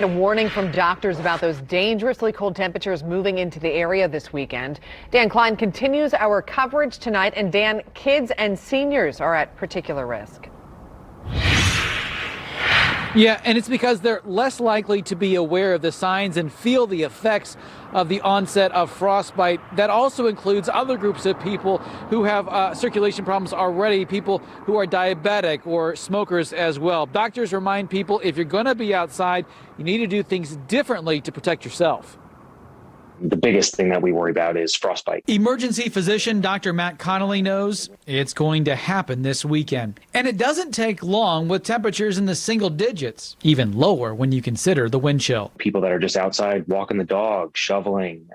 A warning from doctors about those dangerously cold temperatures moving into the area this weekend. Dan Klein continues our coverage tonight. And Dan, kids and seniors are at particular risk. Yeah, and it's because they're less likely to be aware of the signs and feel the effects of the onset of frostbite. That also includes other groups of people who have circulation problems already, people who are diabetic or smokers as well. Doctors remind people if you're going to be outside, you need to do things differently to protect yourself. The biggest thing that we worry about is frostbite. Emergency physician Dr. Matt Connolly knows it's going to happen this weekend. And it doesn't take long with temperatures in the single digits, even lower when you consider the wind chill. People that are just outside walking the dog, shoveling,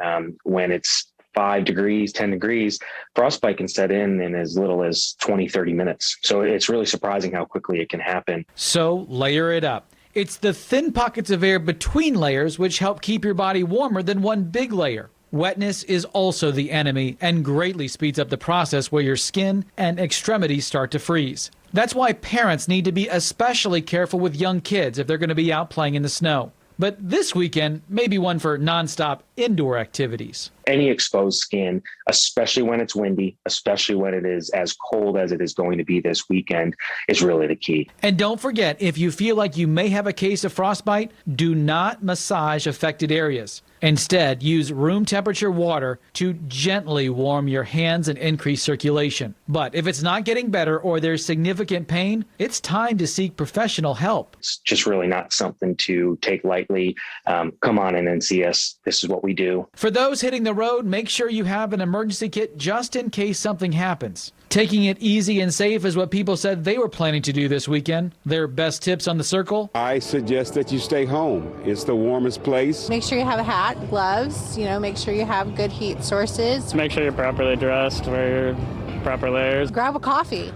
when it's 5 degrees, 10 degrees, frostbite can set in as little as 20, 30 minutes. So it's really surprising how quickly it can happen. So layer it up. It's the thin pockets of air between layers which help keep your body warmer than one big layer. Wetness is also the enemy and greatly speeds up the process where your skin and extremities start to freeze. That's why parents need to be especially careful with young kids if they're going to be out playing in the snow. But this weekend may be one for nonstop indoor activities. Any exposed skin, especially when it's windy, especially when it is as cold as it is going to be this weekend, is really the key. And don't forget, if you feel like you may have a case of frostbite, do not massage affected areas. Instead, use room temperature water to gently warm your hands and increase circulation. But if it's not getting better or there's significant pain, it's time to seek professional help. It's just really not something to take lightly. Come on in and see us. This is what we do. For those hitting the road, make sure you have an emergency kit just in case something happens. Taking it easy and safe is what people said they were planning to do this weekend. Their best tips on the circle? I suggest that you stay home. It's the warmest place. Make sure you have a hat, gloves, make sure you have good heat sources. Make sure you're properly dressed, wear your proper layers. Grab a coffee.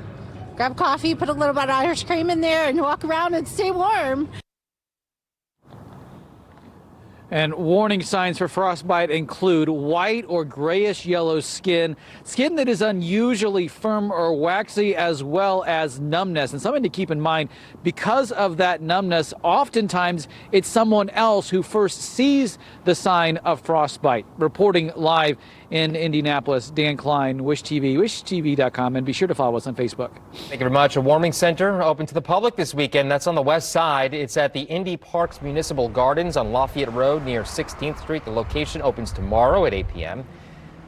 Grab coffee, put a little bit of ice cream in there, and walk around and stay warm. And warning signs for frostbite include white or grayish yellow skin that is unusually firm or waxy, as well as numbness. And something to keep in mind, because of that numbness, oftentimes it's someone else who first sees the sign of frostbite. Reporting live in Indianapolis, Dan Klein, Wish TV, wishtv.com, and be sure to follow us on Facebook. Thank you very much. A warming center open to the public this weekend. That's on the west side. It's at the Indy Parks Municipal Gardens on Lafayette Road near 16th Street. The location opens tomorrow at 8 p.m.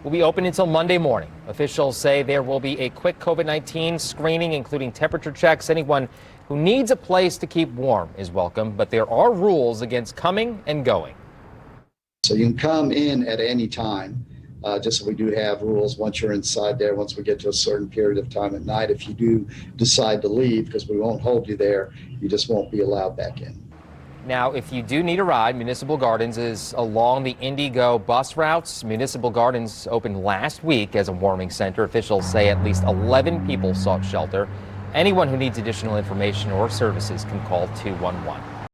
Will be open until Monday morning. Officials say there will be a quick COVID-19 screening, including temperature checks. Anyone who needs a place to keep warm is welcome, but there are rules against coming and going. So you can come in at any time. Just so we do have rules once you're inside there, once we get to a certain period of time at night. If you do decide to leave, because we won't hold you there, you just won't be allowed back in. Now, if you do need a ride, Municipal Gardens is along the Indigo bus routes. Municipal Gardens opened last week as a warming center. Officials say at least 11 people sought shelter. Anyone who needs additional information or services can call 211.